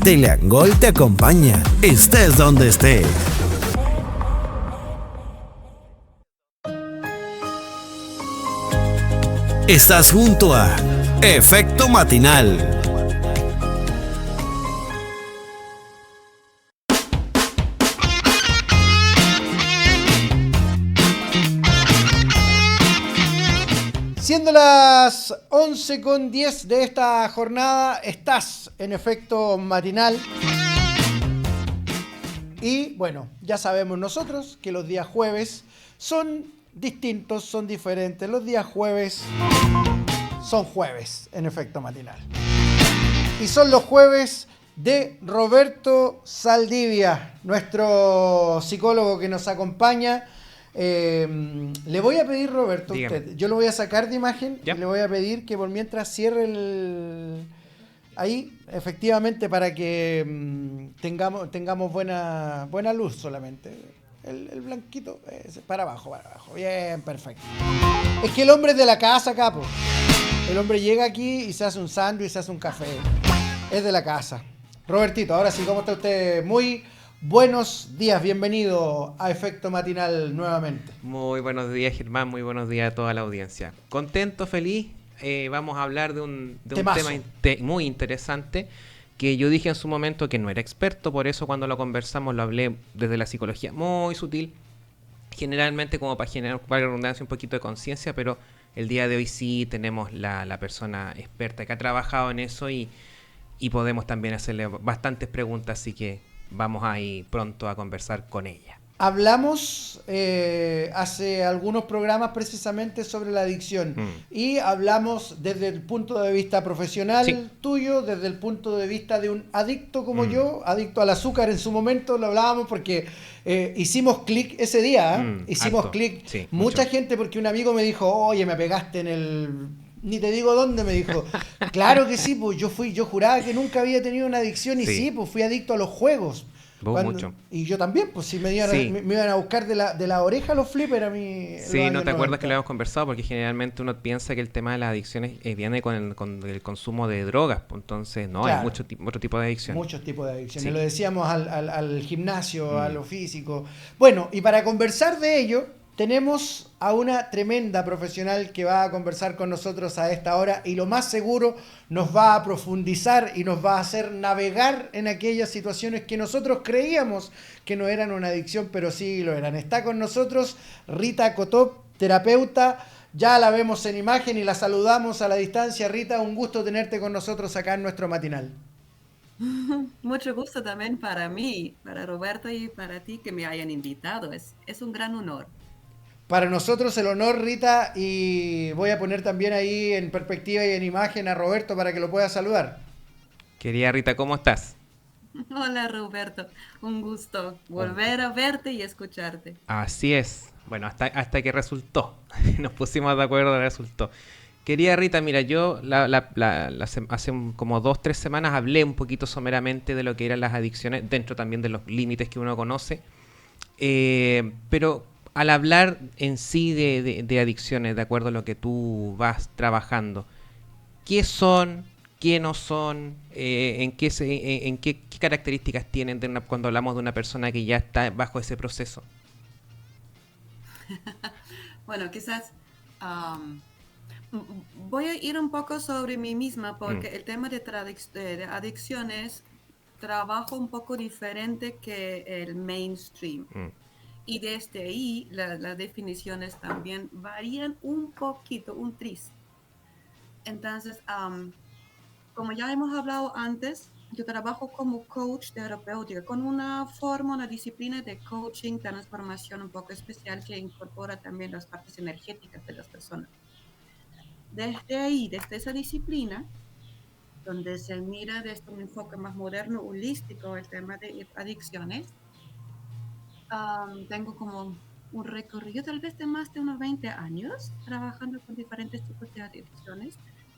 Teleangol te acompaña, estés donde estés. Estás junto a Efecto Matinal. Siendo las 11:10 de esta jornada, estás en Efecto Matinal. Y bueno, ya sabemos nosotros que los días jueves son distintos, son diferentes. Los días jueves son jueves en Efecto Matinal. Y son los jueves de Roberto Saldivia, nuestro psicólogo que nos acompaña. Le voy a pedir, Roberto, usted, yo lo voy a sacar de imagen y le voy a pedir que por mientras cierre ahí, efectivamente, para que tengamos buena luz solamente. El blanquito, para abajo. Bien, perfecto. Es que el hombre es de la casa, capo. El hombre llega aquí y se hace un sándwich, se hace un café. Es de la casa. Robertito, ahora sí, ¿cómo está usted? Muy buenos días, bienvenido a Efecto Matinal nuevamente. Muy buenos días, Germán, muy buenos días a toda la audiencia. Contento, feliz, vamos a hablar de un tema muy interesante que yo dije en su momento que no era experto, por eso cuando lo conversamos lo hablé desde la psicología muy sutil, generalmente como para generar, para redundancia, un poquito de conciencia, pero el día de hoy sí tenemos la persona experta que ha trabajado en eso y podemos también hacerle bastantes preguntas, así que vamos a ir pronto a conversar con ella. Hablamos hace algunos programas precisamente sobre la adicción y hablamos desde el punto de vista profesional tuyo, desde el punto de vista de un adicto como yo, adicto al azúcar en su momento, lo hablábamos porque hicimos clic ese día, hicimos clic, mucha gente, porque un amigo me dijo, oye, me pegaste en el... Ni te digo dónde, me dijo. Claro que sí, pues yo juraba que nunca había tenido una adicción y sí, pues fui adicto a los juegos. Mucho. Y yo también, pues si me iban a buscar de la oreja los flippers a mí. Sí, no te acuerdas que lo habíamos conversado, porque generalmente uno piensa que el tema de las adicciones viene con el consumo de drogas, pues entonces no, claro, hay otro tipo de adicción. Muchos tipos de adicciones, lo decíamos al gimnasio, a lo físico. Bueno, y para conversar de ello, tenemos a una tremenda profesional que va a conversar con nosotros a esta hora y lo más seguro nos va a profundizar y nos va a hacer navegar en aquellas situaciones que nosotros creíamos que no eran una adicción, pero sí lo eran. Está con nosotros Rita Cotop, terapeuta. Ya la vemos en imagen y la saludamos a la distancia. Rita, un gusto tenerte con nosotros acá en nuestro matinal. Mucho gusto también para mí, para Roberto y para ti que me hayan invitado. Es un gran honor. Para nosotros el honor, Rita, y voy a poner también ahí en perspectiva y en imagen a Roberto para que lo pueda saludar. Querida Rita, ¿cómo estás? Hola Roberto, un gusto volver a verte y escucharte. Así es, bueno, hasta que resultó, nos pusimos de acuerdo, resultó. Querida Rita, mira, yo hace como 2-3 semanas hablé un poquito someramente de lo que eran las adicciones, dentro también de los límites que uno conoce, pero al hablar en sí de adicciones, de acuerdo a lo que tú vas trabajando, ¿qué son? ¿Qué no son? ¿Qué características tienen cuando hablamos de una persona que ya está bajo ese proceso? Bueno, quizás voy a ir un poco sobre mí misma porque el tema de adicciones trabajo un poco diferente que el mainstream. Y desde ahí las definiciones también varían un poquito, un tris. Entonces, como ya hemos hablado antes, yo trabajo como coach terapéutica con una forma, una disciplina de coaching, transformación un poco especial que incorpora también las partes energéticas de las personas. Desde ahí, desde esa disciplina, donde se mira desde un enfoque más moderno, holístico, el tema de adicciones, tengo como un recorrido tal vez de más de unos 20 años trabajando con diferentes tipos de adicciones.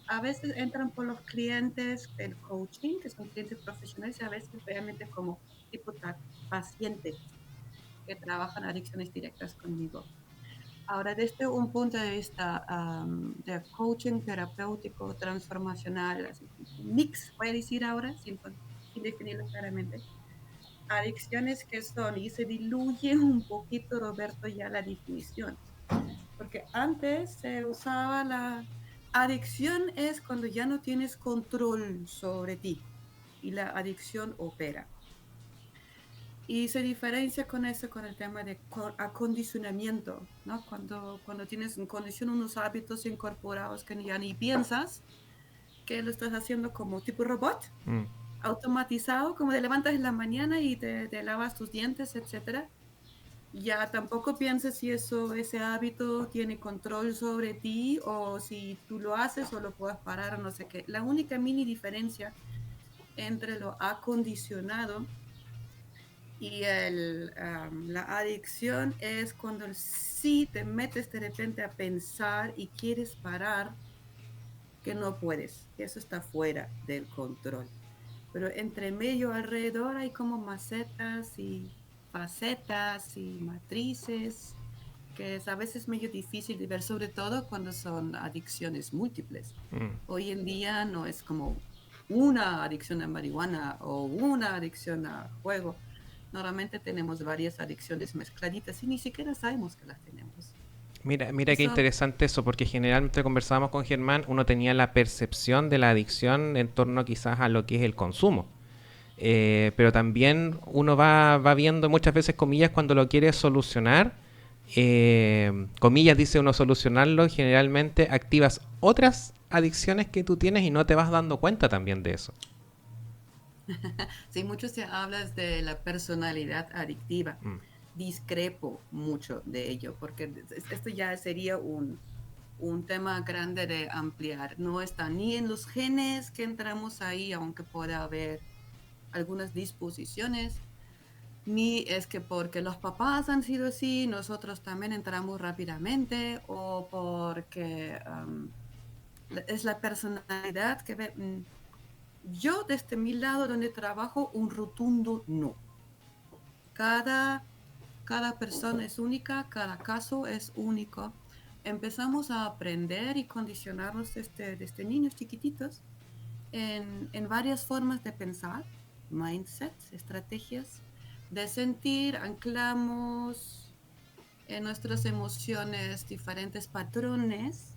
A veces entran por los clientes del coaching, que son clientes profesionales, y a veces realmente como tipo pacientes que trabajan adicciones directas conmigo. Ahora, desde un punto de vista de coaching terapéutico, transformacional, así, mix, voy a decir ahora, sin definirlo claramente. Adicciones que son, y se diluye un poquito, Roberto, ya la definición. Porque antes se usaba la adicción es cuando ya no tienes control sobre ti y la adicción opera. Y se diferencia con eso, con el tema de acondicionamiento, ¿no? Cuando tienes en condición unos hábitos incorporados que ya ni piensas, que lo estás haciendo como tipo robot, automatizado, como te levantas en la mañana y te lavas tus dientes, etcétera. Ya tampoco pienses si ese hábito tiene control sobre ti o si tú lo haces o lo puedes parar o no sé qué. La única mini diferencia entre lo acondicionado y la adicción es cuando sí te metes de repente a pensar y quieres parar, que no puedes, que eso está fuera del control. Pero entre medio alrededor hay como macetas y facetas y matrices, que es a veces medio difícil de ver, sobre todo cuando son adicciones múltiples. Hoy en día no es como una adicción a marihuana o una adicción a juego. Normalmente tenemos varias adicciones mezcladitas y ni siquiera sabemos que las tenemos. Mira qué interesante eso, porque generalmente conversábamos con Germán, uno tenía la percepción de la adicción en torno quizás a lo que es el consumo. Pero también uno va viendo muchas veces, comillas, cuando lo quiere solucionar, comillas, dice uno solucionarlo, generalmente activas otras adicciones que tú tienes y no te vas dando cuenta también de eso. Sí, mucho se habla de la personalidad adictiva. Discrepo mucho de ello, porque esto ya sería un tema grande de ampliar. No está ni en los genes que entramos ahí, aunque pueda haber algunas disposiciones, ni es que porque los papás han sido así, nosotros también entramos rápidamente, o porque es la personalidad que ve. Yo, desde mi lado donde trabajo, un rotundo no. Cada persona es única, cada caso es único. Empezamos a aprender y condicionarnos desde niños chiquititos en varias formas de pensar, mindsets, estrategias, de sentir, anclamos en nuestras emociones diferentes patrones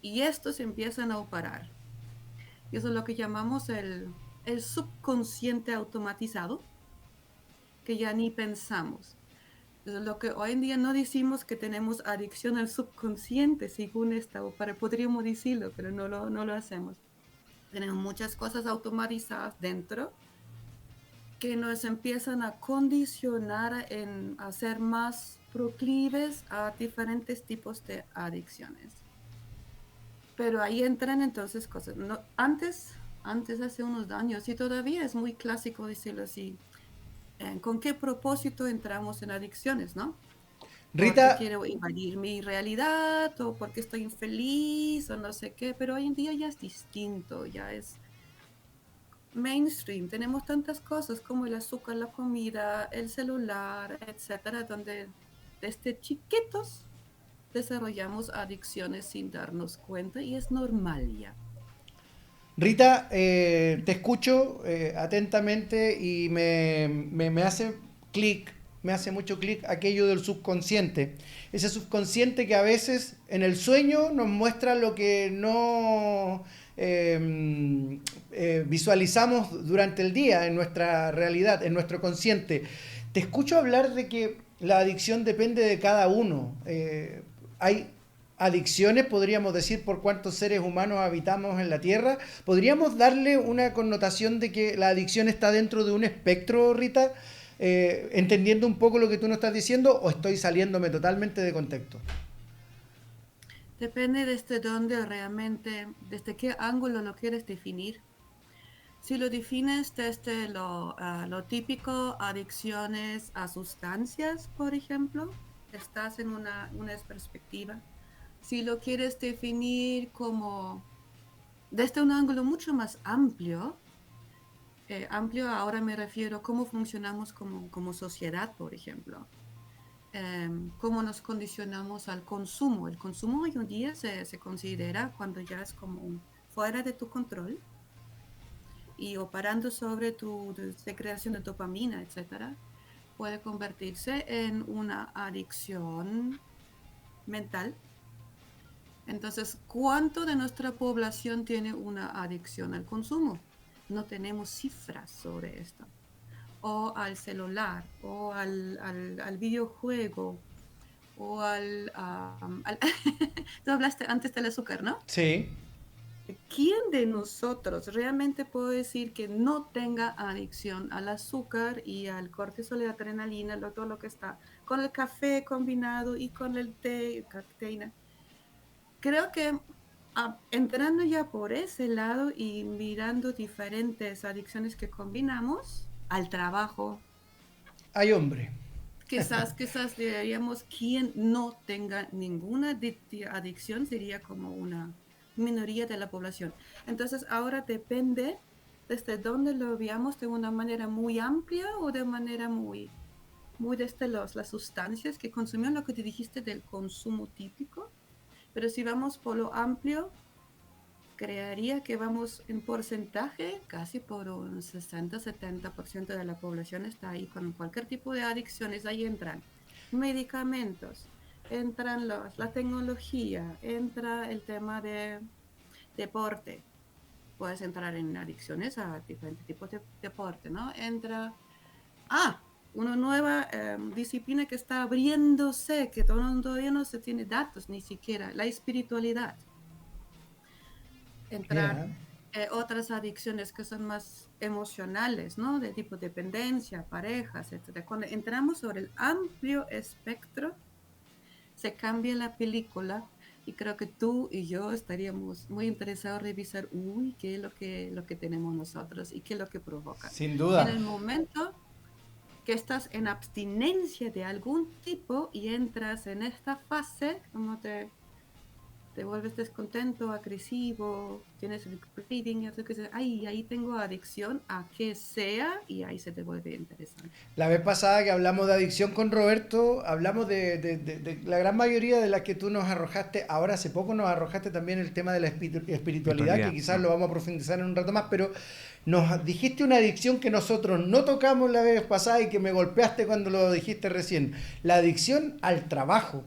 y estos empiezan a operar. Y eso es lo que llamamos el subconsciente automatizado, que ya ni pensamos. Lo que hoy en día no decimos que tenemos adicción al subconsciente, según esta, o podríamos decirlo, pero no lo hacemos. Tenemos muchas cosas automatizadas dentro que nos empiezan a condicionar a ser más proclives a diferentes tipos de adicciones. Pero ahí entran entonces cosas. No, antes hace unos años, y todavía es muy clásico decirlo así, ¿con qué propósito entramos en adicciones, no? Rita, porque quiero invadir mi realidad o porque estoy infeliz o no sé qué, pero hoy en día ya es distinto, ya es mainstream. Tenemos tantas cosas como el azúcar, la comida, el celular, etcétera, donde desde chiquitos desarrollamos adicciones sin darnos cuenta y es normal ya. Rita, te escucho atentamente y me hace clic, me hace mucho clic aquello del subconsciente. Ese subconsciente que a veces en el sueño nos muestra lo que no visualizamos durante el día en nuestra realidad, en nuestro consciente. Te escucho hablar de que la adicción depende de cada uno. Hay adicciones, podríamos decir, por cuántos seres humanos habitamos en la Tierra. ¿Podríamos darle una connotación de que la adicción está dentro de un espectro, Rita? Entendiendo un poco lo que tú nos estás diciendo, ¿o estoy saliéndome totalmente de contexto? Depende desde dónde realmente, desde qué ángulo lo quieres definir. Si lo defines desde lo típico, adicciones a sustancias, por ejemplo, estás en una perspectiva. Si lo quieres definir como desde un ángulo mucho más amplio, ahora me refiero a cómo funcionamos como sociedad, por ejemplo. Cómo nos condicionamos al consumo. El consumo hoy en día se considera cuando ya es como fuera de tu control y operando sobre tu secreción de dopamina, etcétera, puede convertirse en una adicción mental. Entonces, ¿cuánto de nuestra población tiene una adicción al consumo? No tenemos cifras sobre esto. O al celular, o al videojuego, o Tú hablaste antes del azúcar, ¿no? Sí. ¿Quién de nosotros realmente puede decir que no tenga adicción al azúcar y al cortisol y adrenalina, todo lo que está con el café combinado y con el té, cafeína? Creo que entrando ya por ese lado y mirando diferentes adicciones que combinamos al trabajo, Hay hombre. quizás diríamos quien no tenga ninguna adicción sería como una minoría de la población. Entonces ahora depende desde dónde lo veamos, de una manera muy amplia o de manera muy desde las sustancias que consumimos, lo que te dijiste del consumo típico. Pero si vamos por lo amplio, creería que vamos en porcentaje, casi por un 60-70% de la población está ahí con cualquier tipo de adicciones. Ahí entran medicamentos, entran la tecnología, entra el tema de deporte. Puedes entrar en adicciones a diferentes tipos de deporte, ¿no? Entra, una nueva disciplina que está abriéndose, que todavía no se tiene datos ni siquiera, la espiritualidad. Entrar Mira. otras adicciones que son más emocionales, ¿no? De tipo dependencia, parejas, etc. Cuando entramos sobre el amplio espectro, se cambia la película y creo que tú y yo estaríamos muy interesados en revisar, qué es lo que tenemos nosotros y qué es lo que provoca. Sin En duda. el momento que estás en abstinencia de algún tipo y entras en esta fase, como te vuelves descontento, agresivo, tienes el craving, ahí tengo adicción a que sea y ahí se te vuelve interesante. La vez pasada que hablamos de adicción con Roberto, hablamos de la gran mayoría de las que tú nos arrojaste. Ahora hace poco nos arrojaste también el tema de la espiritualidad, que quizás lo vamos a profundizar en un rato más, pero nos dijiste una adicción que nosotros no tocamos la vez pasada y que me golpeaste cuando lo dijiste recién. La adicción al trabajo.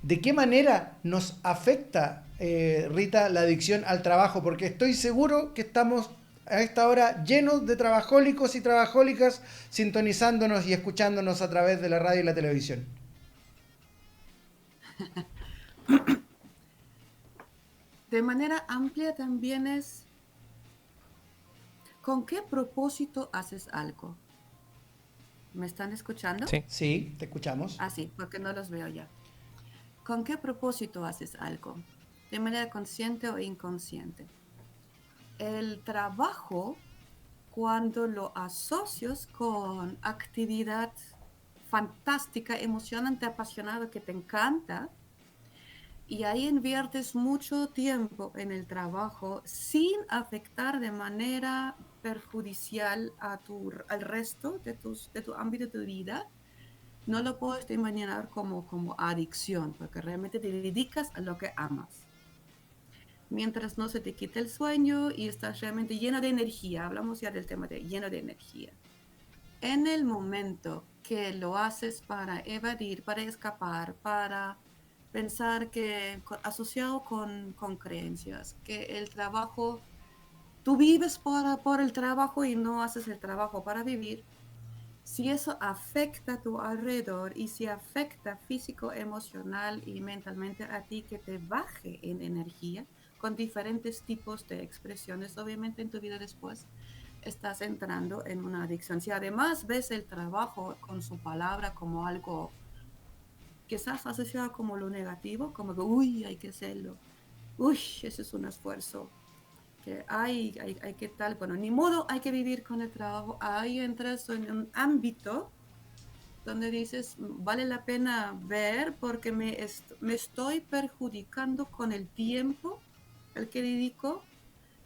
¿De qué manera nos afecta, Rita, la adicción al trabajo? Porque estoy seguro que estamos a esta hora llenos de trabajólicos y trabajólicas sintonizándonos y escuchándonos a través de la radio y la televisión. De manera amplia también es, ¿con qué propósito haces algo? ¿Me están escuchando? Sí. Sí, te escuchamos. Sí, porque no los veo ya. ¿Con qué propósito haces algo? De manera consciente o inconsciente. El trabajo, cuando lo asocias con actividad fantástica, emocionante, apasionada, que te encanta, y ahí inviertes mucho tiempo en el trabajo sin afectar de manera perjudicial al resto de tu ámbito de vida, no lo puedes imaginar como adicción, porque realmente te dedicas a lo que amas. Mientras no se te quite el sueño y estás realmente lleno de energía, hablamos ya del tema de lleno de energía. En el momento que lo haces para evadir, para escapar, para pensar que asociado con creencias, que el trabajo, tú vives por el trabajo y no haces el trabajo para vivir, si eso afecta a tu alrededor y si afecta físico, emocional y mentalmente a ti, que te baje en energía con diferentes tipos de expresiones, obviamente en tu vida después estás entrando en una adicción. Si además ves el trabajo con su palabra como algo quizás asociado como lo negativo, como que, hay que hacerlo, ese es un esfuerzo, que hay que tal, bueno, ni modo, hay que vivir con el trabajo. Ahí entras en un ámbito donde dices, vale la pena ver porque me estoy perjudicando con el tiempo al que dedico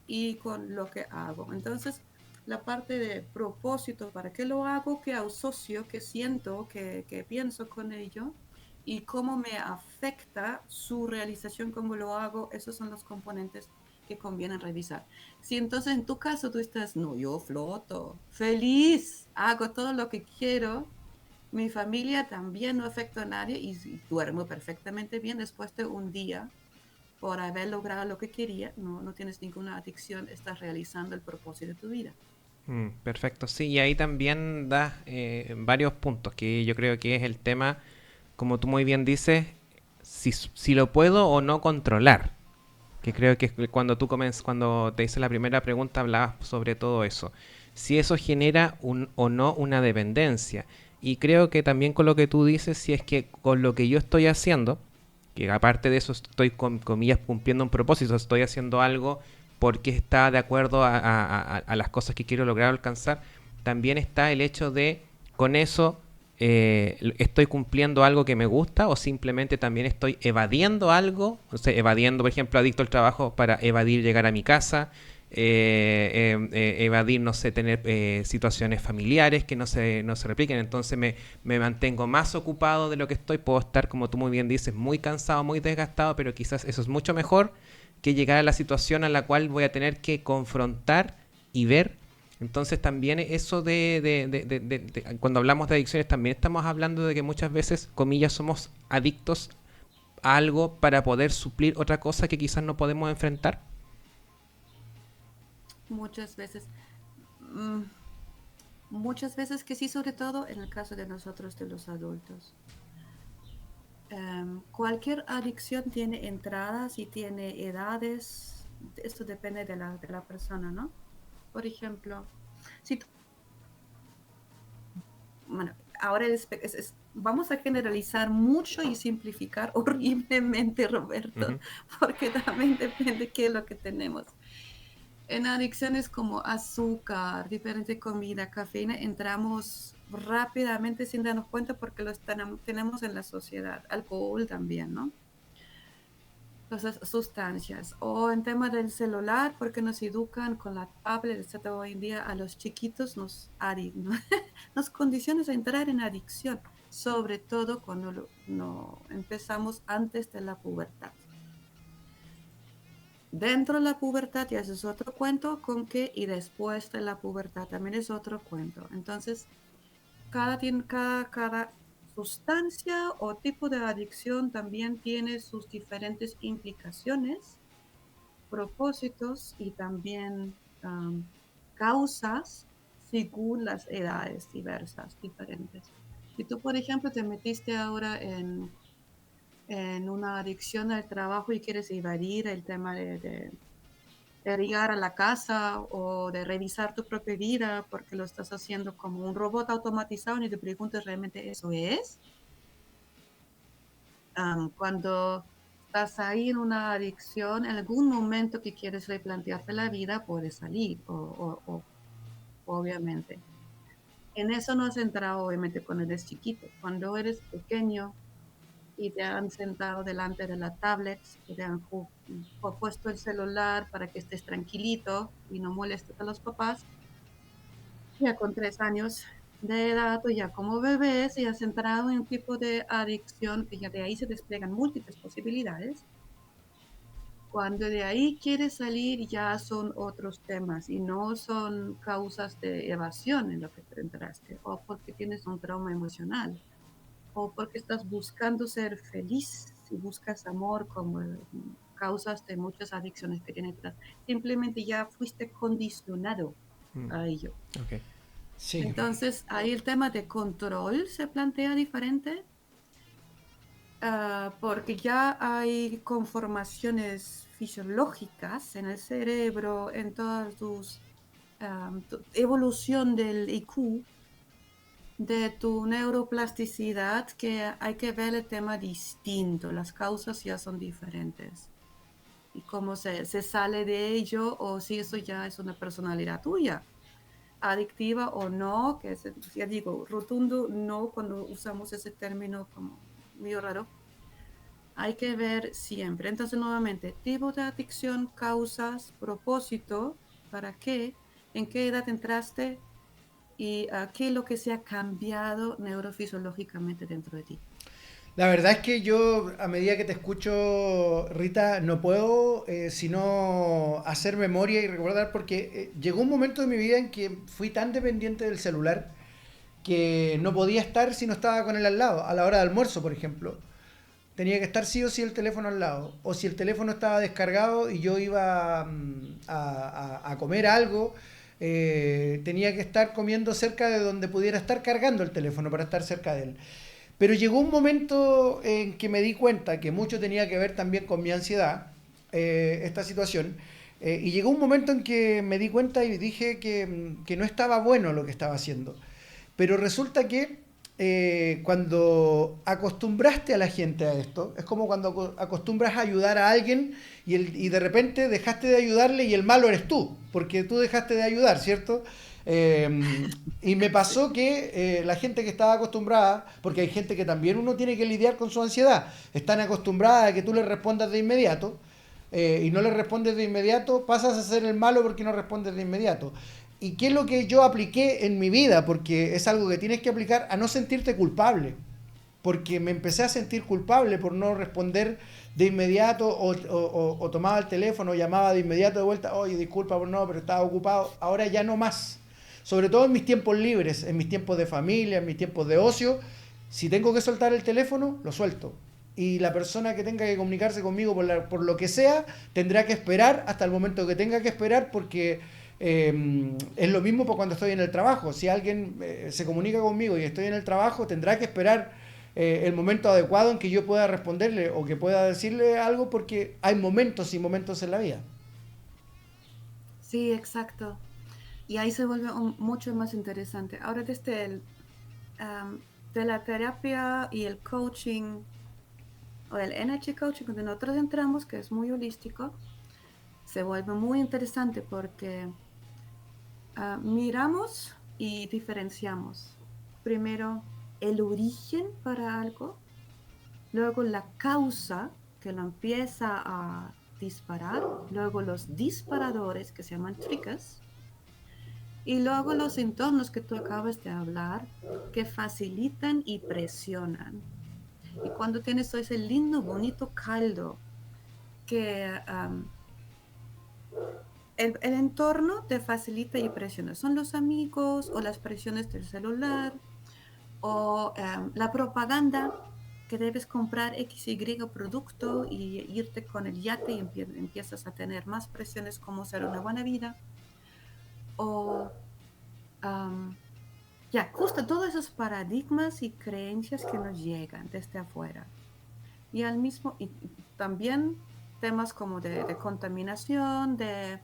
y con lo que hago. Entonces, la parte de propósito, ¿para qué lo hago? ¿Qué asocio? ¿Qué siento? ¿Qué pienso con ello? Y cómo me afecta su realización, cómo lo hago. Esos son los componentes que conviene revisar. Si entonces en tu caso tú estás, no, yo floto, feliz, hago todo lo que quiero, mi familia también no afecta a nadie y duermo perfectamente bien después de un día por haber logrado lo que quería, no tienes ninguna adicción, estás realizando el propósito de tu vida. Perfecto, sí, y ahí también das varios puntos que yo creo que es el tema, como tú muy bien dices, si lo puedo o no controlar. Que creo que cuando cuando te hice la primera pregunta hablabas sobre todo eso. Si eso genera o no una dependencia. Y creo que también con lo que tú dices, si es que con lo que yo estoy haciendo, que aparte de eso estoy con comillas cumpliendo un propósito, estoy haciendo algo porque está de acuerdo a las cosas que quiero lograr alcanzar, también está el hecho de con eso estoy cumpliendo algo que me gusta o simplemente también estoy evadiendo algo, o sea, evadiendo, por ejemplo, adicto al trabajo para evadir llegar a mi casa, evadir, no sé, tener situaciones familiares que no se repliquen, entonces me mantengo más ocupado de lo que estoy, puedo estar, como tú muy bien dices, muy cansado, muy desgastado, pero quizás eso es mucho mejor que llegar a la situación a la cual voy a tener que confrontar y ver. Entonces también eso cuando hablamos de adicciones también estamos hablando de que muchas veces, comillas, somos adictos a algo para poder suplir otra cosa que quizás no podemos enfrentar. Muchas veces. mm, Muchas veces que sí, sobre todo en el caso de nosotros, de los adultos. Cualquier adicción tiene entradas y tiene edades. Esto depende de la persona, ¿no? Por ejemplo, si bueno, ahora vamos a generalizar mucho y simplificar horriblemente, Roberto, Uh-huh. porque también depende qué es lo que tenemos. En adicciones como azúcar, diferente comida, cafeína, entramos rápidamente sin darnos cuenta porque tenemos en la sociedad. Alcohol también, ¿no? Entonces, sustancias. O en tema del celular, porque nos educan con la tablet, etc. Hoy en día a los chiquitos nos condiciones a entrar en adicción, sobre todo cuando no empezamos antes de la pubertad. Dentro de la pubertad ya es otro cuento con que y después de la pubertad también es otro cuento. Entonces, cada sustancia o tipo de adicción también tiene sus diferentes implicaciones, propósitos y también causas según las edades diversas, diferentes. Si tú, por ejemplo, te metiste ahora en una adicción al trabajo y quieres evadir el tema de llegar a la casa o de revisar tu propia vida porque lo estás haciendo como un robot automatizado y te preguntas realmente eso es. Cuando estás ahí en una adicción, en algún momento que quieres replantearte la vida, puedes salir, obviamente. En eso no has entrado, obviamente, cuando eres chiquito. Cuando eres pequeño y te han sentado delante de la tablet y te han puesto el celular para que estés tranquilito y no molestes a los papás, ya con 3 años de edad o ya como bebés y has entrado en un tipo de adicción que ya de ahí se despliegan múltiples posibilidades. Cuando de ahí quieres salir ya son otros temas y no son causas de evasión en lo que te entraste o porque tienes un trauma emocional o porque estás buscando ser feliz y buscas amor como causas de muchas adicciones que tienes detrás. Simplemente ya fuiste condicionado a ello. Okay. Sí. Entonces, ahí el tema de control se plantea diferente, porque ya hay conformaciones fisiológicas en el cerebro, en toda tu evolución del IQ, de tu neuroplasticidad, que hay que ver el tema distinto, las causas ya son diferentes. Y cómo se sale de ello o si eso ya es una personalidad tuya adictiva o no, que es, ya digo, rotundo no cuando usamos ese término como muy raro. Hay que ver siempre. Entonces, nuevamente, tipo de adicción, causas, propósito, para qué, en qué edad entraste y qué es lo que se ha cambiado neurofisiológicamente dentro de ti. La verdad es que yo, a medida que te escucho, Rita, no puedo sino hacer memoria y recordar porque llegó un momento de mi vida en que fui tan dependiente del celular que no podía estar si no estaba con él al lado, a la hora de almuerzo, por ejemplo. Tenía que estar sí o sí el teléfono al lado. O si el teléfono estaba descargado y yo iba a comer algo, tenía que estar comiendo cerca de donde pudiera estar cargando el teléfono para estar cerca de él. Pero llegó un momento en que me di cuenta que mucho tenía que ver también con mi ansiedad, esta situación. Y llegó un momento en que me di cuenta y dije que no estaba bueno lo que estaba haciendo. Pero resulta que cuando acostumbraste a la gente a esto, es como cuando acostumbras a ayudar a alguien y de repente dejaste de ayudarle y el malo eres tú, porque tú dejaste de ayudar, ¿cierto? Y me pasó que la gente que estaba acostumbrada, porque hay gente que también uno tiene que lidiar con su ansiedad, están acostumbradas a que tú les respondas de inmediato, y no le respondes de inmediato, pasas a ser el malo porque no respondes de inmediato. ¿Y qué es lo que yo apliqué en mi vida? Porque es algo que tienes que aplicar a no sentirte culpable. Porque me empecé a sentir culpable por no responder de inmediato o tomaba el teléfono, llamaba de inmediato de vuelta, oye, disculpa por no, pero estaba ocupado. Ahora ya no más. Sobre todo en mis tiempos libres, en mis tiempos de familia, en mis tiempos de ocio. Si tengo que soltar el teléfono, lo suelto. Y la persona que tenga que comunicarse conmigo por lo que sea, tendrá que esperar hasta el momento que tenga que esperar porque es lo mismo por cuando estoy en el trabajo. Si alguien se comunica conmigo y estoy en el trabajo, tendrá que esperar el momento adecuado en que yo pueda responderle o que pueda decirle algo porque hay momentos y momentos en la vida. Sí, exacto. Y ahí se vuelve mucho más interesante. Ahora desde um, de la terapia y el coaching o el energy coaching donde nosotros entramos, que es muy holístico, se vuelve muy interesante porque miramos y diferenciamos. Primero, el origen para algo, luego la causa que lo empieza a disparar, luego los disparadores que se llaman triggers, y luego los entornos que tú acabas de hablar que facilitan y presionan. Y cuando tienes ese lindo, bonito caldo que el entorno te facilita y presiona. Son los amigos o las presiones del celular o la propaganda que debes comprar XY producto y irte con el yate y empiezas a tener más presiones como ser una buena vida. O ya, justo todos esos paradigmas y creencias que nos llegan desde afuera. Y al mismo, y también temas como de contaminación, de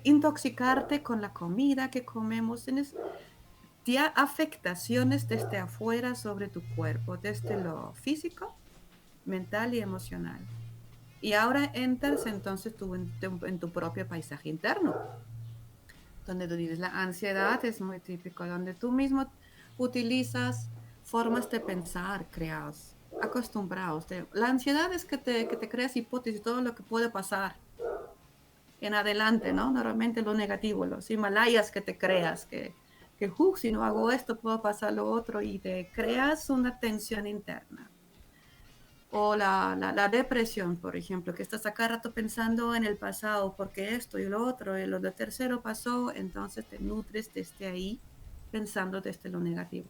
intoxicarte con la comida que comemos. Tienes ya afectaciones desde afuera sobre tu cuerpo, desde lo físico, mental y emocional. Y ahora entras entonces tú en tu propio paisaje interno, donde tú dices, la ansiedad es muy típico, donde tú mismo utilizas formas de pensar creados, acostumbrados. La ansiedad es que te creas hipótesis, todo lo que puede pasar en adelante, ¿no? Normalmente lo negativo, los Himalayas que te creas, que si no hago esto, puedo pasar lo otro, y te creas una tensión interna. O la depresión, por ejemplo, que estás acá rato pensando en el pasado, porque esto y lo otro, y lo de tercero pasó, entonces te nutres desde ahí, pensando desde lo negativo.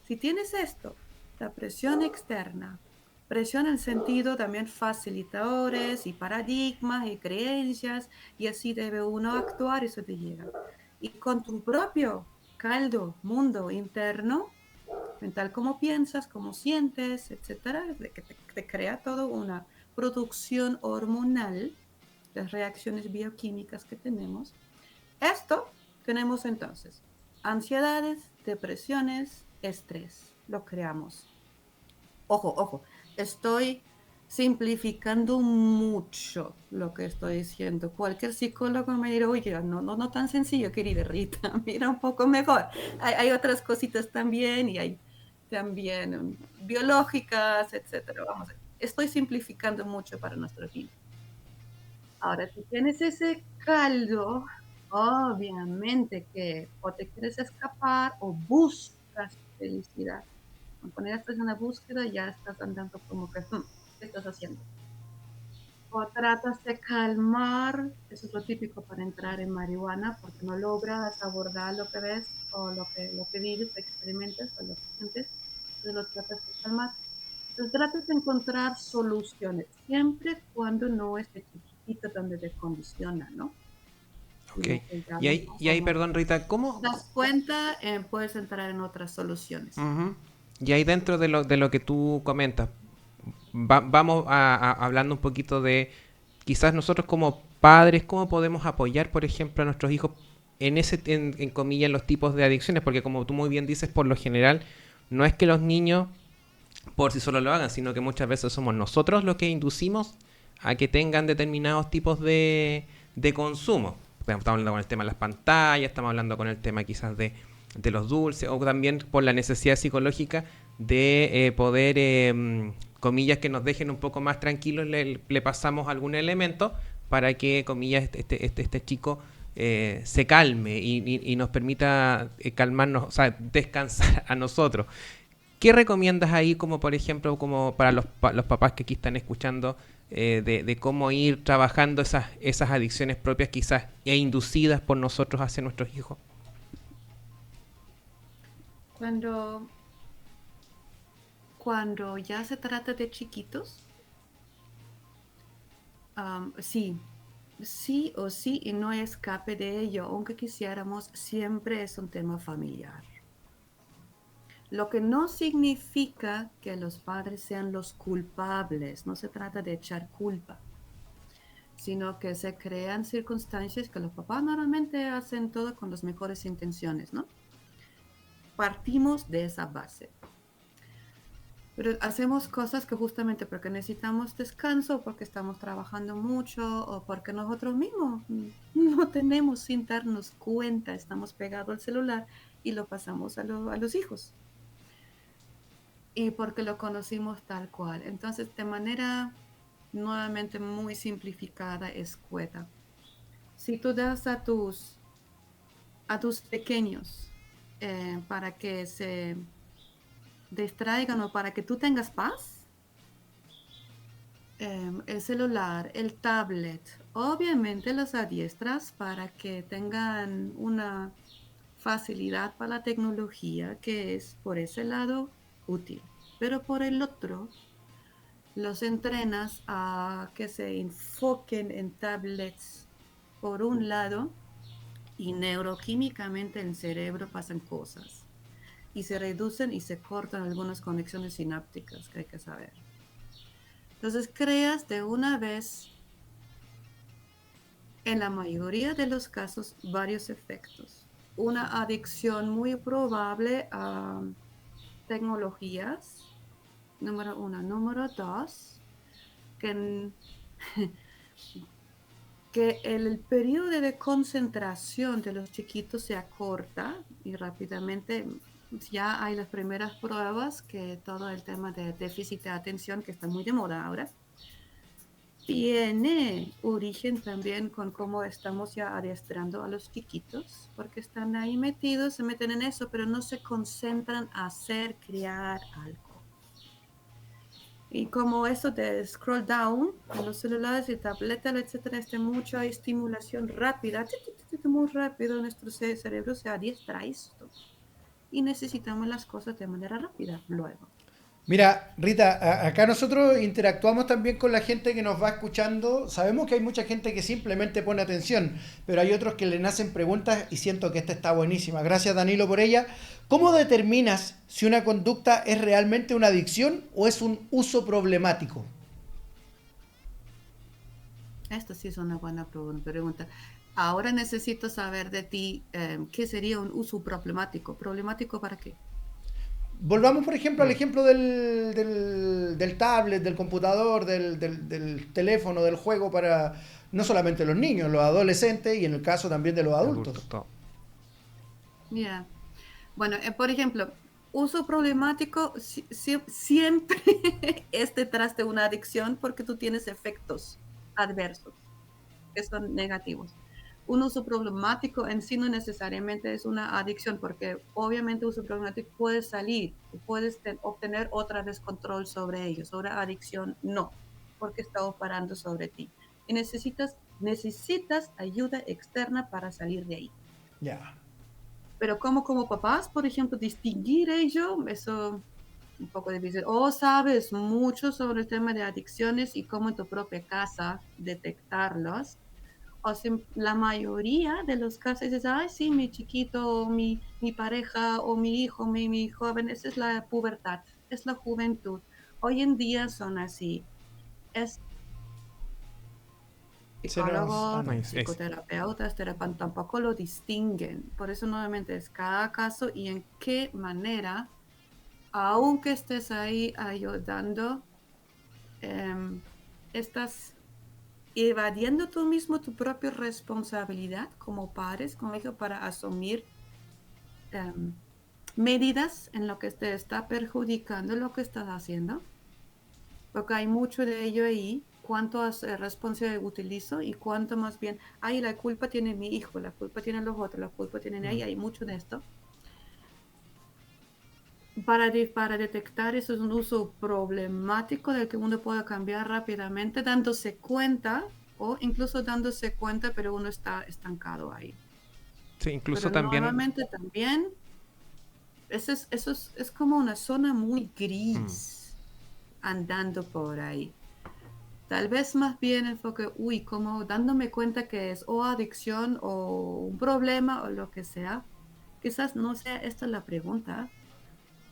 Si tienes esto, la presión externa, presión en sentido también facilitadores y paradigmas y creencias, y así debe uno actuar, eso te llega. Y con tu propio caldo, mundo interno, mental, cómo piensas, cómo sientes, etcétera, que te crea toda una producción hormonal, las reacciones bioquímicas que tenemos. Esto tenemos entonces ansiedades, depresiones, estrés, lo creamos. Ojo, ojo, estoy simplificando mucho lo que estoy diciendo. Cualquier psicólogo me dirá, oye, no tan sencillo, querida Rita, mira un poco mejor. Hay otras cositas también y hay también biológicas, etcétera. Vamos, estoy simplificando mucho para nuestro fin. Ahora, si tienes ese caldo, obviamente que o te quieres escapar o buscas felicidad. Cuando ya estás en la búsqueda, ya estás andando como que, ¿qué estás haciendo? O tratas de calmar, eso es lo típico para entrar en marihuana, porque no logras abordar lo que ves o lo que vives, experimentas o lo que sientes, entonces lo tratas de calmar. Entonces tratas de encontrar soluciones, siempre cuando no esté chiquitito donde te condiciona, ¿no? Ok. Sino que ya Y ahí, perdón, Rita, ¿cómo? das cuenta, puedes entrar en otras soluciones. Ujú. Y ahí dentro de lo que tú comentas, vamos hablando un poquito de quizás nosotros como padres, cómo podemos apoyar, por ejemplo, a nuestros hijos en comillas, en los tipos de adicciones, porque como tú muy bien dices, por lo general, no es que los niños por sí solos lo hagan, sino que muchas veces somos nosotros los que inducimos a que tengan determinados tipos de consumo. Estamos hablando con el tema de las pantallas, estamos hablando con el tema quizás de los dulces, o también por la necesidad psicológica de poder, comillas, que nos dejen un poco más tranquilos, le pasamos algún elemento para que, comillas, este chico se calme y nos permita calmarnos, o sea, descansar a nosotros. ¿Qué recomiendas ahí como, por ejemplo, como para los papás que aquí están escuchando, de cómo ir trabajando esas adicciones propias quizás e inducidas por nosotros hacia nuestros hijos? Cuando ya se trata de chiquitos, sí o sí, y no escape de ello, aunque quisiéramos, siempre es un tema familiar. Lo que no significa que los padres sean los culpables, no se trata de echar culpa, sino que se crean circunstancias que los papás normalmente hacen todo con las mejores intenciones, ¿no? Partimos de esa base. Pero hacemos cosas que justamente porque necesitamos descanso, porque estamos trabajando mucho o porque nosotros mismos no tenemos sin darnos cuenta, estamos pegados al celular y lo pasamos a los hijos. Y porque lo conocimos tal cual. Entonces, de manera nuevamente muy simplificada, escueta. Si tú das a tus pequeños para que se distraigan o para que tú tengas paz, el celular, el tablet, obviamente los adiestras para que tengan una facilidad para la tecnología que es por ese lado útil, pero por el otro los entrenas a que se enfoquen en tablets por un lado y neuroquímicamente en el cerebro pasan cosas y se reducen y se cortan algunas conexiones sinápticas que hay que saber. Entonces creas de una vez, en la mayoría de los casos, varios efectos. Una adicción muy probable a tecnologías, número 1. Número 2, que el periodo de concentración de los chiquitos se acorta y rápidamente ya hay las primeras pruebas que todo el tema de déficit de atención, que está muy de moda ahora, tiene origen también con cómo estamos ya adiestrando a los chiquitos, porque están ahí metidos, se meten en eso, pero no se concentran a crear algo. Y como eso de scroll down en los celulares y tabletas, etcétera, mucha estimulación rápida, muy rápido, nuestro cerebro se adiestra a esto. Y necesitamos las cosas de manera rápida luego. Mira, Rita, acá nosotros interactuamos también con la gente que nos va escuchando. Sabemos que hay mucha gente que simplemente pone atención, pero hay otros que le nacen preguntas y siento que esta está buenísima. Gracias, Danilo, por ella. ¿Cómo determinas si una conducta es realmente una adicción o es un uso problemático? Esto sí es una buena pregunta. Ahora necesito saber de ti qué sería un uso problemático. ¿Problemático para qué? Volvamos, por ejemplo, al ejemplo del tablet, del computador, del teléfono, del juego para no solamente los niños, los adolescentes y en el caso también de los adultos. Yeah. Bueno, por ejemplo, uso problemático siempre es detrás de una adicción porque tú tienes efectos adversos que son negativos. un uso problemático en sí no necesariamente es una adicción, porque obviamente uso problemático puede salir, puedes obtener otra vez control sobre ello, sobre adicción no, porque está operando sobre ti. Y necesitas ayuda externa para salir de ahí. Ya. Pero como papás, por ejemplo, distinguir ello, eso un poco difícil. O sabes mucho sobre el tema de adicciones y cómo en tu propia casa detectarlos. O si la mayoría de los casos dices, ay, sí, mi chiquito, o mi pareja, o mi hijo, mi joven, esa es la pubertad, es la juventud. Hoy en día son así. Es Se nos... Ah, psicólogos, no. psicoterapeutas, terapeutas tampoco lo distinguen. Por eso nuevamente es cada caso y en qué manera, aunque estés ahí ayudando, estás evadiendo tú mismo tu propia responsabilidad como padres, como hijo, para asumir medidas en lo que te está perjudicando lo que estás haciendo. Porque hay mucho de ello ahí, cuánto responsabilidad utilizo y cuánto más bien, ay, la culpa tiene mi hijo, la culpa tiene los otros, la culpa tiene ahí, hay mucho de esto. Para detectar eso es un uso problemático del que uno puede cambiar rápidamente, dándose cuenta o incluso dándose cuenta, pero uno está estancado ahí. Sí, incluso pero también... nuevamente también, eso es como una zona muy gris andando por ahí. Tal vez más bien enfoque, como dándome cuenta que es o adicción o un problema o lo que sea. Quizás no sea esta la pregunta,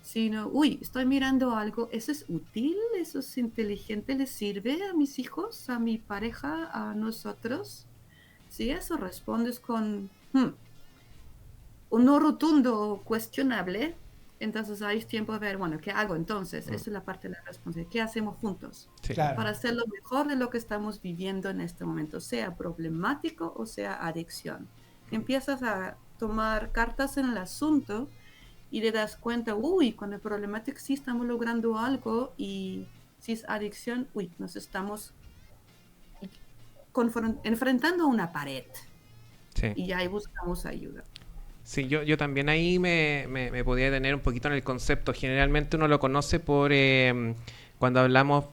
sino, estoy mirando algo, ¿eso es útil? ¿Eso es inteligente? ¿Le sirve a mis hijos, a mi pareja, a nosotros? Si eso respondes con un no rotundo o cuestionable, entonces hay tiempo de ver, bueno, ¿qué hago entonces? Esa es la parte de la responsabilidad. ¿Qué hacemos juntos? Sí. Claro. Para hacer lo mejor de lo que estamos viviendo en este momento, sea problemático o sea adicción. Empiezas a tomar cartas en el asunto y te das cuenta, cuando el problemático sí estamos logrando algo y si es adicción, nos estamos enfrentando a una pared. Sí. Y ahí buscamos ayuda. Sí, yo también ahí me podía detener un poquito en el concepto. Generalmente uno lo conoce por cuando hablamos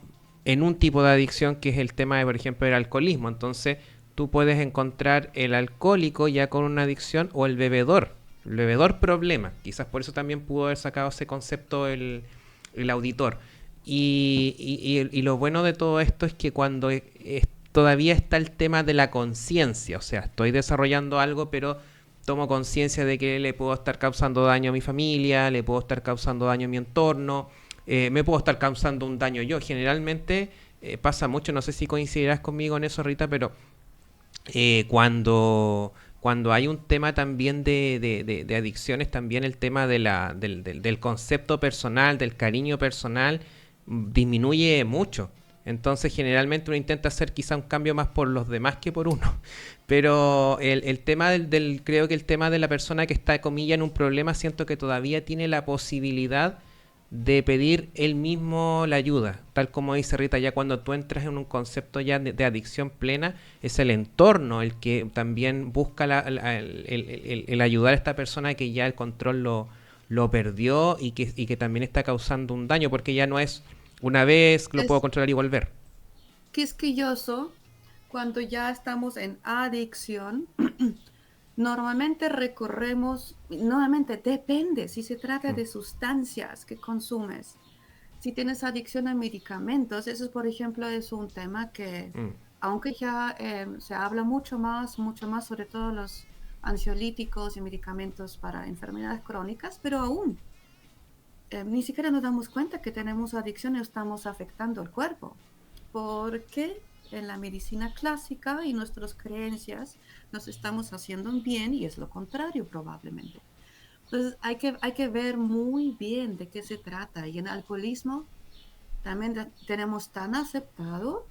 en un tipo de adicción que es el tema de, por ejemplo, el alcoholismo. Entonces tú puedes encontrar el alcohólico ya con una adicción o el bebedor problema. Quizás por eso también pudo haber sacado ese concepto el auditor. Y lo bueno de todo esto es que cuando todavía está el tema de la conciencia, o sea, estoy desarrollando algo, pero tomo conciencia de que le puedo estar causando daño a mi familia, le puedo estar causando daño a mi entorno, me puedo estar causando un daño yo. Generalmente pasa mucho, no sé si coincidirás conmigo en eso, Rita, pero cuando hay un tema también de adicciones, también el tema del concepto personal, del cariño personal, disminuye mucho. Entonces generalmente uno intenta hacer quizá un cambio más por los demás que por uno. Pero el tema creo que el tema de la persona que está, comilla, en un problema, siento que todavía tiene la posibilidad de pedir él mismo la ayuda. Tal como dice Rita, ya cuando tú entras en un concepto ya de adicción plena, es el entorno el que también busca el ayudar a esta persona que ya el control lo perdió y que también está causando un daño, porque ya no es una vez lo puedo controlar y volver. Quisquilloso, cuando ya estamos en adicción, normalmente recorremos, nuevamente depende si se trata de sustancias que consumes. Si tienes adicción a medicamentos, eso por ejemplo es un tema que, aunque ya se habla mucho más sobre todo los ansiolíticos y medicamentos para enfermedades crónicas, pero aún ni siquiera nos damos cuenta que tenemos adicción y estamos afectando el cuerpo, porque en la medicina clásica y nuestras creencias nos estamos haciendo un bien y es lo contrario probablemente. Entonces hay que ver muy bien de qué se trata. Y en alcoholismo también tenemos tan aceptado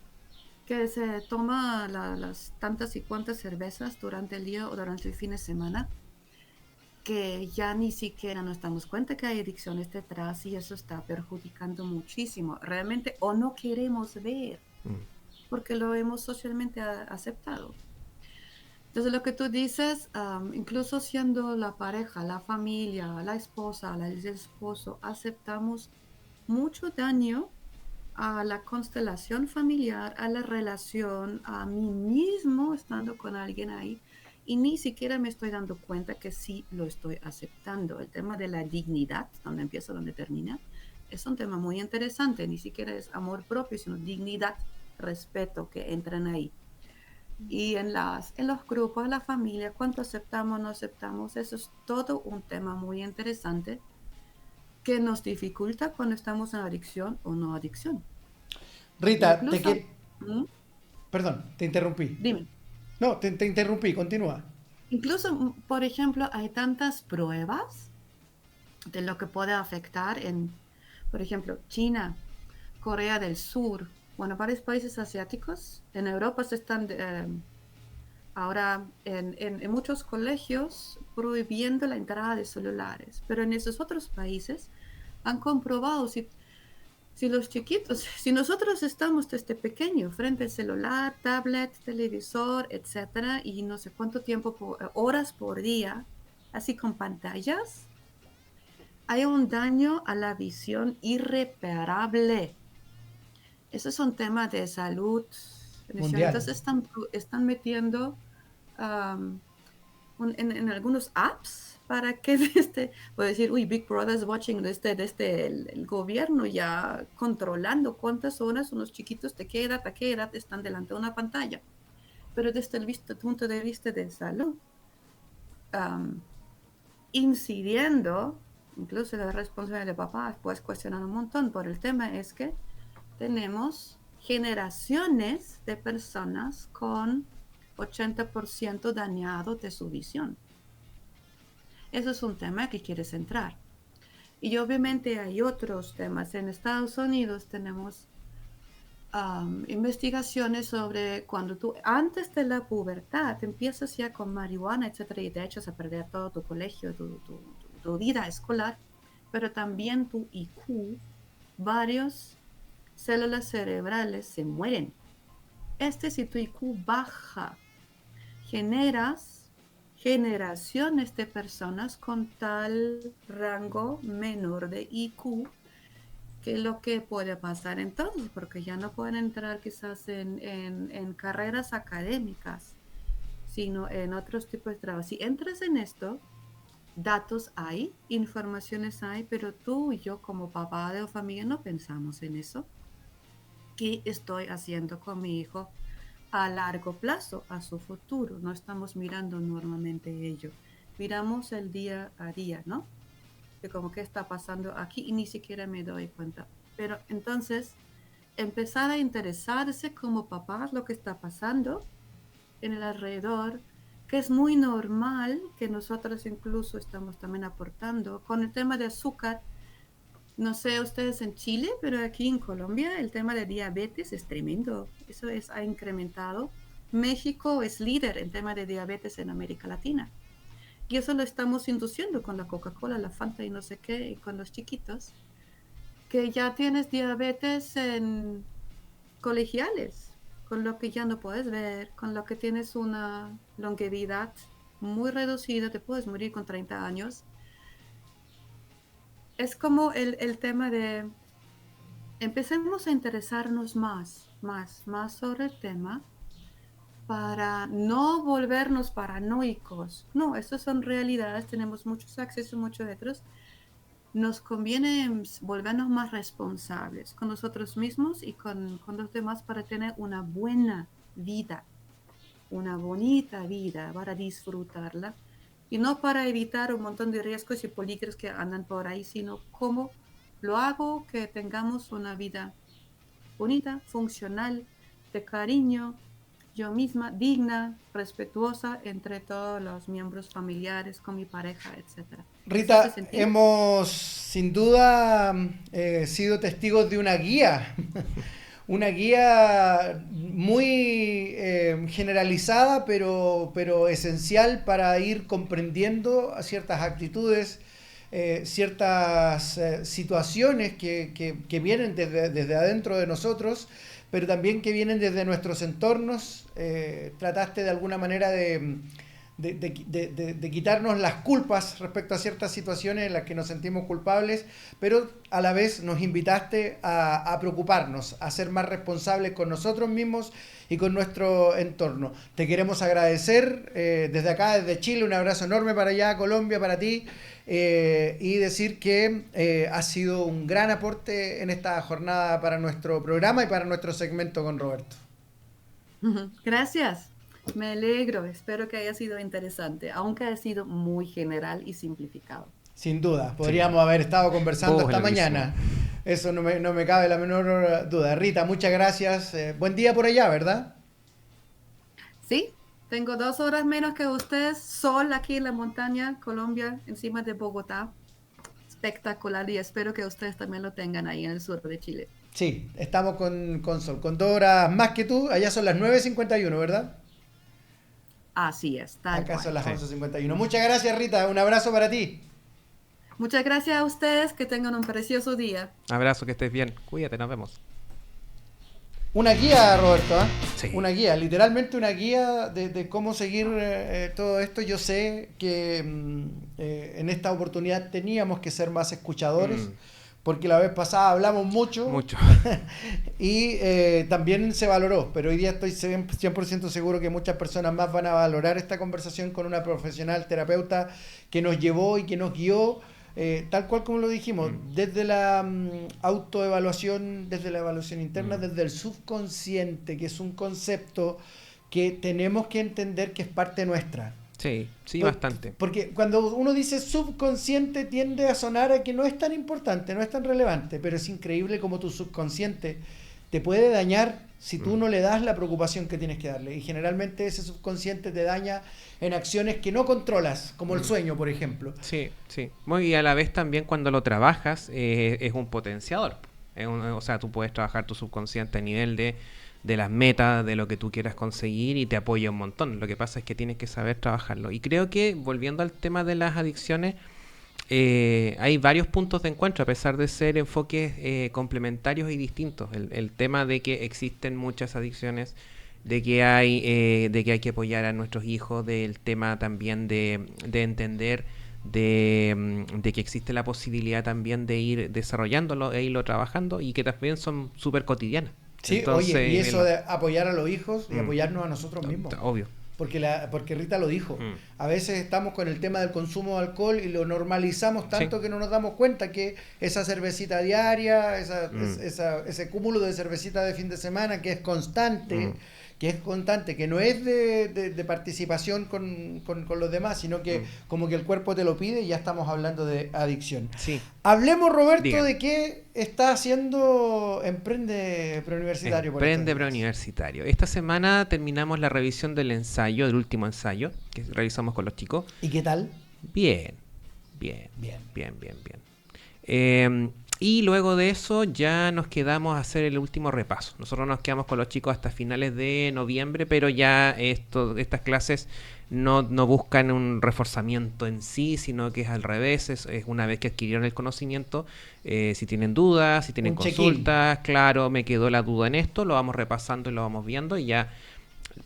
que se toma las tantas y cuantas cervezas durante el día o durante el fin de semana que ya ni siquiera nos damos cuenta que hay adicciones detrás y eso está perjudicando muchísimo. Realmente o no queremos ver porque lo hemos socialmente aceptado. Entonces lo que tú dices, incluso siendo la pareja, la familia, la esposa, el esposo, aceptamos mucho daño a la constelación familiar, a la relación, a mí mismo estando con alguien ahí, y ni siquiera me estoy dando cuenta que sí lo estoy aceptando. El tema de la dignidad, donde empieza, donde termina, es un tema muy interesante. Ni siquiera es amor propio, sino dignidad, respeto que entran ahí. Y en los grupos, la familia, cuánto aceptamos, no aceptamos, eso es todo un tema muy interesante que nos dificulta cuando estamos en adicción o no adicción. Rita, Incluso, perdón, te interrumpí. dime. No, te interrumpí, continúa. Incluso, por ejemplo, hay tantas pruebas de lo que puede afectar en, por ejemplo, China, Corea del Sur, bueno, varios países asiáticos. En Europa se están ahora en muchos colegios prohibiendo la entrada de celulares, pero en esos otros países han comprobado si los chiquitos, si nosotros estamos desde pequeño frente al celular, tablet, televisor, etcétera, y no sé cuánto tiempo, horas por día, así con pantallas, hay un daño a la visión irreparable. Eso es un tema de salud. Mundial. Entonces están metiendo en algunos apps para que puede decir, uy, Big Brother is watching desde el gobierno ya controlando cuántas horas unos chiquitos de qué edad a qué edad están delante de una pantalla. Pero desde el punto de vista de salud, incidiendo, incluso la responsabilidad de papá, puedes cuestionar un montón, por el tema es que tenemos generaciones de personas con 80% dañado de su visión. Eso es un tema que quieres entrar. Y obviamente hay otros temas. En Estados Unidos tenemos investigaciones sobre cuando tú, antes de la pubertad, empiezas ya con marihuana, etcétera, y te echas a perder todo tu colegio, tu vida escolar, pero también tu IQ, varios células cerebrales se mueren. Si tu IQ baja, generas generaciones de personas con tal rango menor de IQ que lo que puede pasar entonces, porque ya no pueden entrar quizás en carreras académicas, sino en otros tipos de trabajo. Si entras en esto, datos hay, informaciones hay, pero tú y yo como papá de familia no pensamos en eso. ¿Qué estoy haciendo con mi hijo a largo plazo, a su futuro? No estamos mirando normalmente ello. Miramos el día a día, ¿no? De como qué está pasando aquí y ni siquiera me doy cuenta. Pero entonces, empezar a interesarse como papás lo que está pasando en el alrededor, que es muy normal, que nosotros incluso estamos también aportando. Con el tema de azúcar, no sé ustedes en Chile, pero aquí en Colombia el tema de diabetes es tremendo. Eso ha incrementado. México es líder en tema de diabetes en América Latina. Y eso lo estamos induciendo con la Coca-Cola, la Fanta y no sé qué, y con los chiquitos. Que ya tienes diabetes en colegiales, con lo que ya no puedes ver, con lo que tienes una longevidad muy reducida, te puedes morir con 30 años. Es como el tema de empecemos a interesarnos más sobre el tema para no volvernos paranoicos. No, estas son realidades, tenemos muchos accesos, muchos otros. Nos conviene volvernos más responsables con nosotros mismos y con los demás para tener una buena vida, una bonita vida, para disfrutarla y no para evitar un montón de riesgos y peligros que andan por ahí, sino cómo lo hago que tengamos una vida bonita, funcional, de cariño, yo misma, digna, respetuosa entre todos los miembros familiares, con mi pareja, etc. Rita, hemos sin duda sido testigos de una guía, una guía muy generalizada, pero esencial para ir comprendiendo ciertas actitudes, ciertas situaciones que vienen desde adentro de nosotros, pero también que vienen desde nuestros entornos. Trataste de alguna manera de quitarnos las culpas respecto a ciertas situaciones en las que nos sentimos culpables, pero a la vez nos invitaste a preocuparnos, a ser más responsables con nosotros mismos y con nuestro entorno. Te queremos agradecer desde acá, desde Chile, un abrazo enorme para allá, Colombia, para ti, y decir que ha sido un gran aporte en esta jornada para nuestro programa y para nuestro segmento con Roberto. Gracias. Me alegro, espero que haya sido interesante, aunque ha sido muy general y simplificado. Sin duda, podríamos haber estado conversando hasta mañana. Eso no me cabe la menor duda. Rita, muchas gracias. Buen día por allá, ¿verdad? Sí, tengo 2 horas menos que ustedes. Sol aquí en la montaña, Colombia, encima de Bogotá. Espectacular, y espero que ustedes también lo tengan ahí en el sur de Chile. Sí, estamos con sol, con 2 horas más que tú. Allá son las 9:51, ¿verdad? Así es, tal Acá cual. son las 11:51. Muchas gracias, Rita. Un abrazo para ti. Muchas gracias a ustedes. Que tengan un precioso día. Abrazo, que estés bien. Cuídate, nos vemos. Una guía, Roberto, ¿eh? Sí. Una guía, literalmente una guía de cómo seguir todo esto. Yo sé que en esta oportunidad teníamos que ser más escuchadores. Porque la vez pasada hablamos mucho. Y también se valoró, pero hoy día estoy 100% seguro que muchas personas más van a valorar esta conversación con una profesional terapeuta que nos llevó y que nos guió, tal cual como lo dijimos, desde la autoevaluación, desde la evaluación interna, desde el subconsciente, que es un concepto que tenemos que entender que es parte nuestra. Sí, bastante. Porque cuando uno dice subconsciente tiende a sonar a que no es tan importante, no es tan relevante, pero es increíble cómo tu subconsciente te puede dañar si tú no le das la preocupación que tienes que darle. Y generalmente ese subconsciente te daña en acciones que no controlas, como el sueño, por ejemplo. Sí. Y a la vez también cuando lo trabajas es un potenciador. O sea, tú puedes trabajar tu subconsciente a nivel de las metas, de lo que tú quieras conseguir, y te apoya un montón. Lo que pasa es que tienes que saber trabajarlo. Y creo que, volviendo al tema de las adicciones, hay varios puntos de encuentro, a pesar de ser enfoques complementarios y distintos. El tema de que existen muchas adicciones, de que hay que apoyar a nuestros hijos, del tema también de entender de que existe la posibilidad también de ir desarrollándolo e irlo trabajando, y que también son súper cotidianas. Sí, entonces, oye, y eso de apoyar a los hijos y apoyarnos a nosotros mismos. Obvio. Porque Rita lo dijo. A veces estamos con el tema del consumo de alcohol y lo normalizamos tanto que no nos damos cuenta que esa cervecita diaria, ese cúmulo de cervecita de fin de semana que es constante, que no es de participación con los demás, sino que como que el cuerpo te lo pide, y ya estamos hablando de adicción. Sí. Hablemos, Roberto, de qué está haciendo Emprende Preuniversitario. Emprende Preuniversitario. Esta semana terminamos la revisión del ensayo, del último ensayo que realizamos con los chicos. ¿Y qué tal? Bien. Y luego de eso ya nos quedamos a hacer el último repaso. Nosotros nos quedamos con los chicos hasta finales de noviembre, pero ya estas clases no buscan un reforzamiento en sí, sino que es al revés. Es una vez que adquirieron el conocimiento, si tienen dudas, si tienen consultas, claro, me quedó la duda en esto, lo vamos repasando y lo vamos viendo, y ya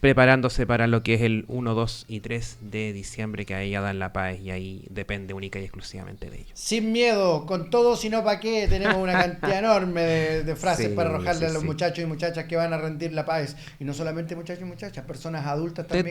preparándose para lo que es el 1, 2 y 3 de diciembre, que ahí ya dan la paz, y ahí depende única y exclusivamente de ellos. Sin miedo, con todo, sino para qué. Tenemos una cantidad enorme de frases para arrojarle a los muchachos y muchachas que van a rendir la paz. Y no solamente muchachos y muchachas, personas adultas también.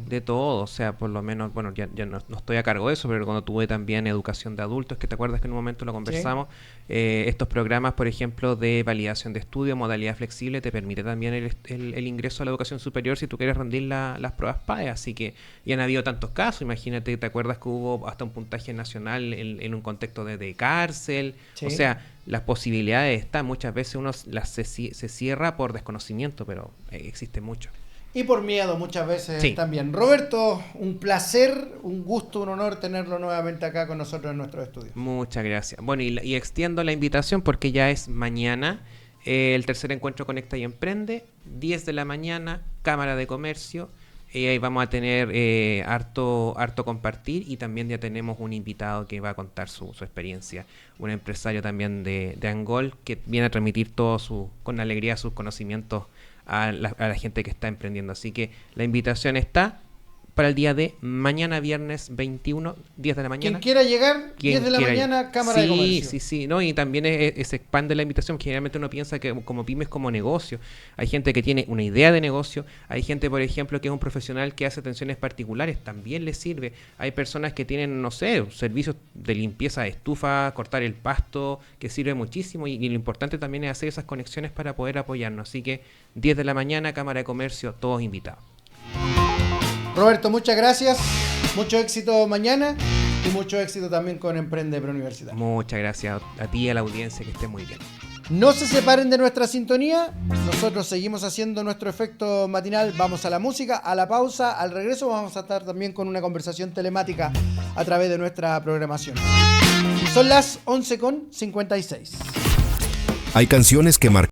De todo. O sea, por lo menos, bueno, ya no estoy a cargo de eso, pero cuando tuve también educación de adultos, que te acuerdas que en un momento lo conversamos, estos programas, por ejemplo, de validación de estudio, modalidad flexible, te permite también el ingreso a la educación superior si tú quieres rendir las pruebas PAE. Así que ya han habido tantos casos. Imagínate, ¿te acuerdas que hubo hasta un puntaje nacional en un contexto de cárcel? O sea, las posibilidades están. Muchas veces uno se cierra por desconocimiento, pero existe mucho. Y por miedo muchas veces también. Roberto, un placer, un gusto, un honor tenerlo nuevamente acá con nosotros en nuestro estudio. Muchas gracias. Bueno, y extiendo la invitación porque ya es mañana el tercer encuentro Conecta y Emprende, 10 de la mañana, Cámara de Comercio. Ahí vamos a tener harto compartir, y también ya tenemos un invitado que va a contar su experiencia, un empresario también de Angol, que viene a transmitir con alegría sus conocimientos a la gente que está emprendiendo. Así que la invitación está para el día de mañana, viernes 21, 10 de la mañana. Quien quiera llegar, 10 de la mañana, Cámara de Comercio. Sí, ¿no? Y también se expande la invitación. Generalmente uno piensa que como pymes, como negocio. Hay gente que tiene una idea de negocio. Hay gente, por ejemplo, que es un profesional que hace atenciones particulares. También le sirve. Hay personas que tienen, no sé, servicios de limpieza de estufa, cortar el pasto, que sirve muchísimo. Y lo importante también es hacer esas conexiones para poder apoyarnos. Así que 10 de la mañana, Cámara de Comercio, todos invitados. Roberto, muchas gracias, mucho éxito mañana y mucho éxito también con Emprende Preuniversitario. Muchas gracias a ti y a la audiencia, que esté muy bien. No se separen de nuestra sintonía, nosotros seguimos haciendo nuestro efecto matinal, vamos a la música, a la pausa, al regreso vamos a estar también con una conversación telemática a través de nuestra programación. Son las 11:56. Hay canciones que marcan